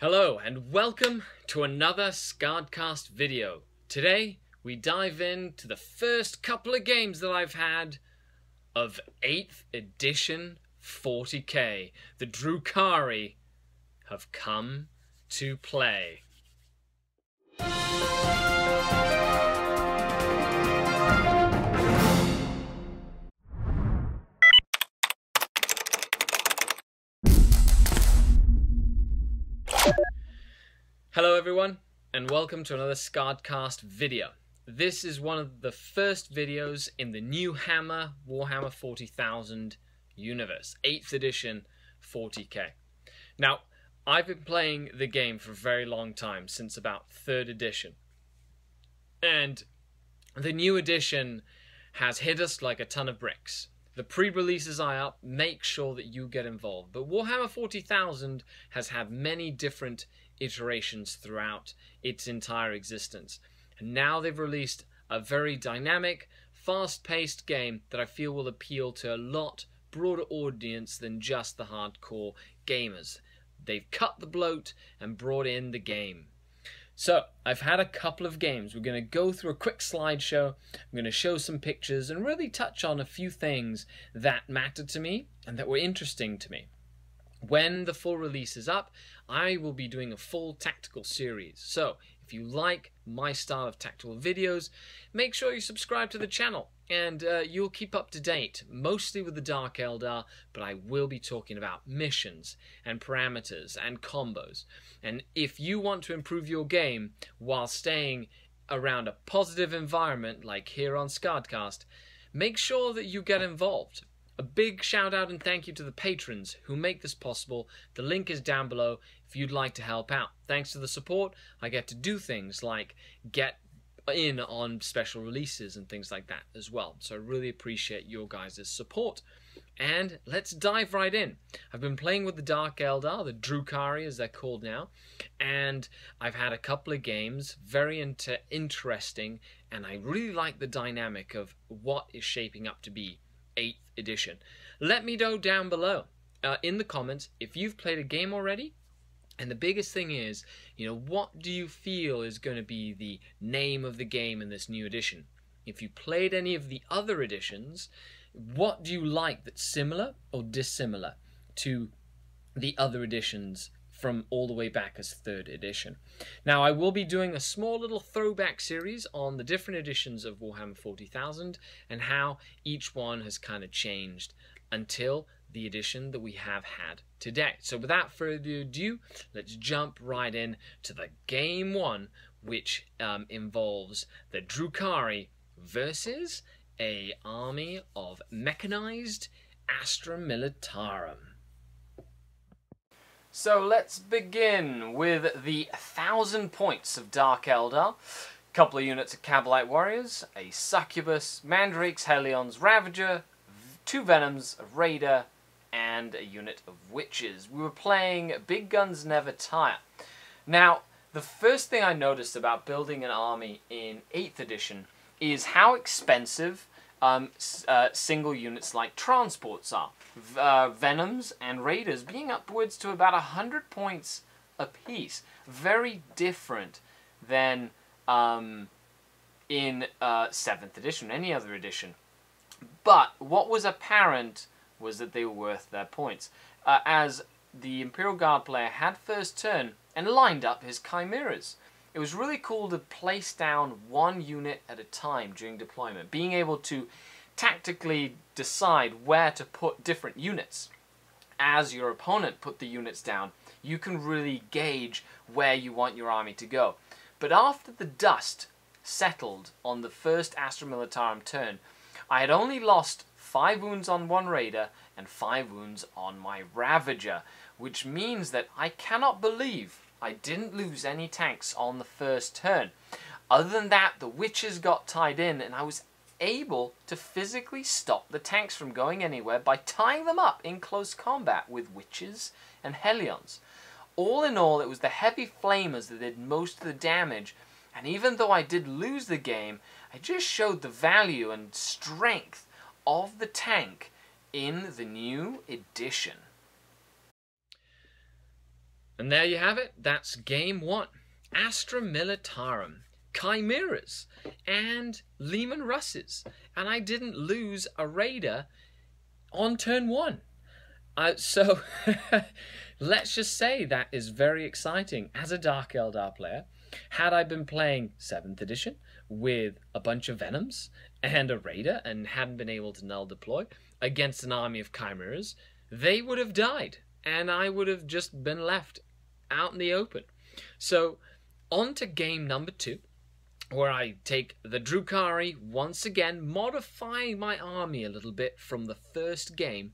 Hello and welcome to another SkaredCast video. Today we dive into the first couple of games that I've had of 8th edition 40k. The Druhkari have come to play. Hello everyone, and welcome to another SkaredCast video. This is one of the first videos in the new Warhammer 40,000 universe, 8th edition 40k. Now, I've been playing the game for a very long time, since about 3rd edition. And the new edition has hit us like a ton of bricks. The pre-releases are up, make sure that you get involved. But Warhammer 40,000 has had many different iterations throughout its entire existence. And now they've released a very dynamic, fast-paced game that I feel will appeal to a lot broader audience than just the hardcore gamers. They've cut the bloat and brought in the game. So, I've had a couple of games. We're going to go through a quick slideshow. I'm going to show some pictures and really touch on a few things that mattered to me and that were interesting to me. When the full release is up, I will be doing a full tactical series. So, if you like my style of tactical videos, make sure you subscribe to the channel and you'll keep up to date, mostly with the Dark Eldar, but I will be talking about missions and parameters and combos. And if you want to improve your game while staying around a positive environment like here on SkaredCast, make sure that you get involved. A big shout out and thank you to the patrons who make this possible. The link is down below if you'd like to help out. Thanks to the support, I get to do things like get in on special releases and things like that as well. So I really appreciate your guys' support. And let's dive right in. I've been playing with the Dark Eldar, the Druhkari as they're called now, and I've had a couple of games, very interesting, and I really like the dynamic of what is shaping up to be 8th edition. Let me know down below in the comments if you've played a game already, and the biggest thing is, what do you feel is going to be the name of the game in this new edition? If you played any of the other editions, what do you like that's similar or dissimilar to the other editions from all the way back as 3rd edition? Now, I will be doing a small little throwback series on the different editions of Warhammer 40,000 and how each one has kind of changed until the edition that we have had today. So without further ado, let's jump right in to the game one, which involves the Druhkari versus an army of mechanized Astra Militarum. So let's begin with the 1,000 points of Dark Eldar. A couple of units of Cabalite Warriors, a Succubus, Mandrakes, Hellions, Ravager, 2 Venoms, a Raider, and a unit of Witches. We were playing Big Guns Never Tire. Now, the first thing I noticed about building an army in 8th edition is how expensive single units like transports are. Venoms and Raiders being upwards to about 100 points apiece. Very different than in 7th edition, any other edition. But what was apparent was that they were worth their points, as the Imperial Guard player had first turn and lined up his Chimeras. It was really cool to place down one unit at a time during deployment, being able to tactically decide where to put different units. As your opponent put the units down, you can really gauge where you want your army to go. But after the dust settled on the first Astra Militarum turn, I had only lost 5 wounds on one Raider and 5 wounds on my Ravager, which means that I cannot believe I didn't lose any tanks on the first turn. Other than that, the Witches got tied in and I was able to physically stop the tanks from going anywhere by tying them up in close combat with Witches and Hellions. All in all, it was the heavy flamers that did most of the damage, and even though I did lose the game, I just showed the value and strength of the tank in the new edition. And there you have it. That's game 1. Astra Militarum, Chimeras, and Leman Russes. And I didn't lose a raider on turn 1. So let's just say that is very exciting as a Dark Eldar player. Had I been playing 7th edition with a bunch of Venoms and a raider and hadn't been able to null deploy against an army of Chimeras, they would have died and I would have just been left out in the open. So on to game number 2, where I take the Druhkari once again, modifying my army a little bit from the first game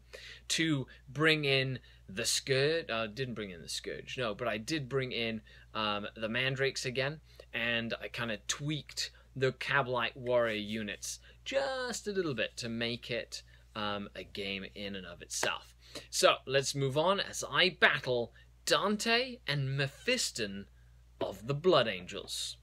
to bring in the Scourge. Didn't bring in the Scourge, no, but I did bring in the Mandrakes again, and I kind of tweaked the Cabalite warrior units just a little bit to make it a game in and of itself. So let's move on as I battle Dante and Mephiston of the Blood Angels.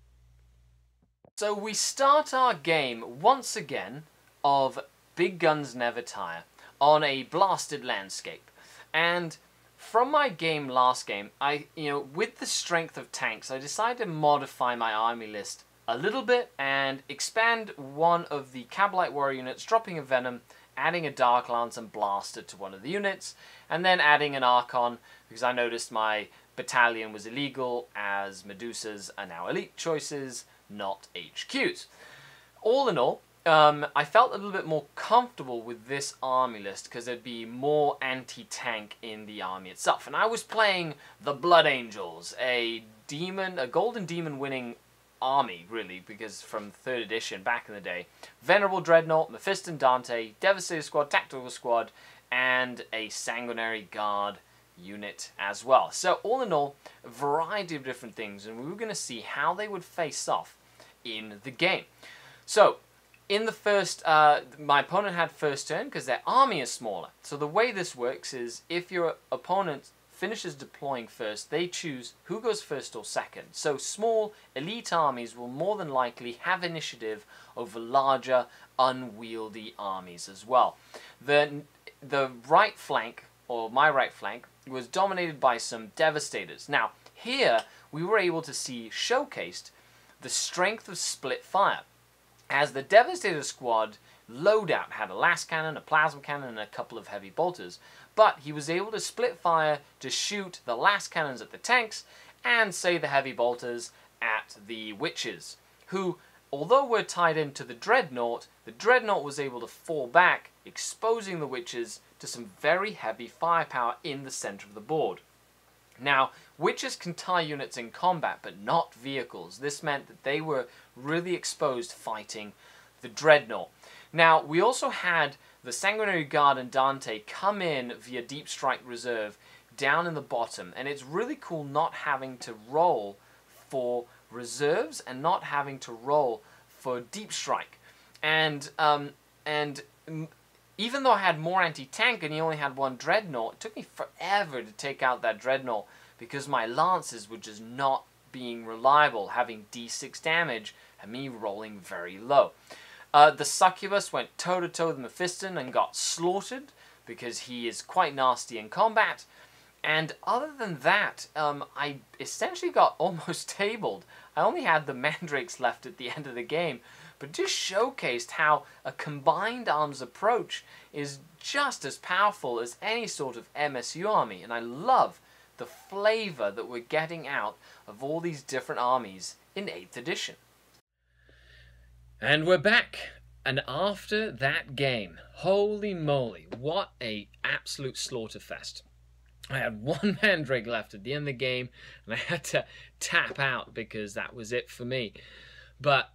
So we start our game once again of Big Guns Never Tire on a blasted landscape. And from my game last game, with the strength of tanks, I decided to modify my army list a little bit and expand one of the Cabalite warrior units, dropping a Venom, adding a Dark Lance and Blaster to one of the units, and then adding an Archon, because I noticed my battalion was illegal, as Medusas are now elite choices, not HQs. All in all, I felt a little bit more comfortable with this army list because there'd be more anti-tank in the army itself. And I was playing the Blood Angels, a golden demon winning army, really, because from 3rd edition back in the day. Venerable Dreadnought, Mephiston Dante, Devastator Squad, Tactical Squad, and a Sanguinary Guard unit as well. So all in all, a variety of different things, and we were going to see how they would face off in the game. So in the first, my opponent had first turn because their army is smaller. So the way this works is if your opponent finishes deploying first, they choose who goes first or second. So small elite armies will more than likely have initiative over larger unwieldy armies as well. The right flank, or my right flank, was dominated by some Devastators. Now here we were able to see showcased the strength of split fire, as the Devastator squad loadout had a las cannon, a plasma cannon, and a couple of heavy bolters, but he was able to split fire to shoot the las cannons at the tanks and, say, the heavy bolters at the witches, who, although were tied into the Dreadnought was able to fall back, exposing the witches to some very heavy firepower in the center of the board. Now, witches can tie units in combat, but not vehicles. This meant that they were really exposed fighting the Dreadnought. Now, we also had the Sanguinary Guard and Dante come in via Deep Strike Reserve down in the bottom, and it's really cool not having to roll for reserves and not having to roll for Deep Strike. And even though I had more anti-tank and he only had one Dreadnought, it took me forever to take out that Dreadnought because my lances were just not being reliable, having D6 damage and me rolling very low. The Succubus went toe-to-toe with Mephiston and got slaughtered because he is quite nasty in combat. And other than that, I essentially got almost tabled. I only had the Mandrakes left at the end of the game, but just showcased how a combined arms approach is just as powerful as any sort of MSU army. And I love the flavor that we're getting out of all these different armies in 8th edition. And we're back. And after that game, holy moly, what a absolute slaughterfest. I had one Mandrake left at the end of the game, and I had to tap out because that was it for me. But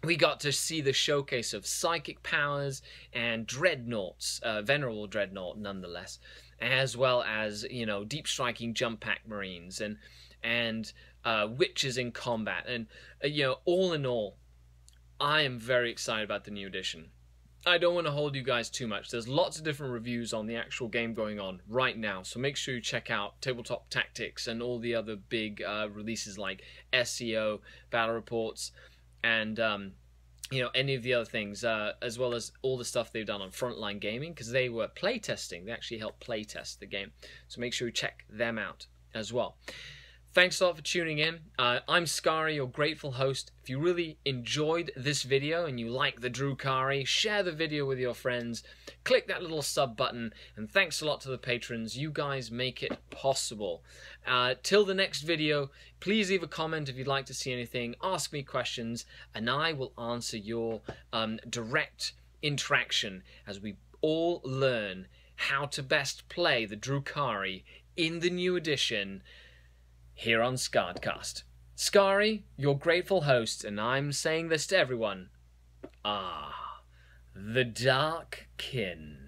we got to see the showcase of psychic powers and dreadnoughts, venerable dreadnought nonetheless, as well as, you know, deep striking jump pack marines and witches in combat. And, you know, all in all, I am very excited about the new edition. I don't want to hold you guys too much. There's lots of different reviews on the actual game going on right now, so make sure you check out Tabletop Tactics and all the other big releases like SEO, Battle Reports, and you know, any of the other things, as well as all the stuff they've done on Frontline Gaming, because they were playtesting. They actually helped playtest the game, so make sure you check them out as well. Thanks a lot for tuning in. I'm Skari, your grateful host. If you really enjoyed this video and you like the Druhkari, share the video with your friends, click that little sub button, and thanks a lot to the patrons. You guys make it possible. Till the next video, please leave a comment if you'd like to see anything, ask me questions, and I will answer your direct interaction as we all learn how to best play the Druhkari in the new edition here on SkaredCast. Skari, your grateful host, and I'm saying this to everyone. The Dark Kin.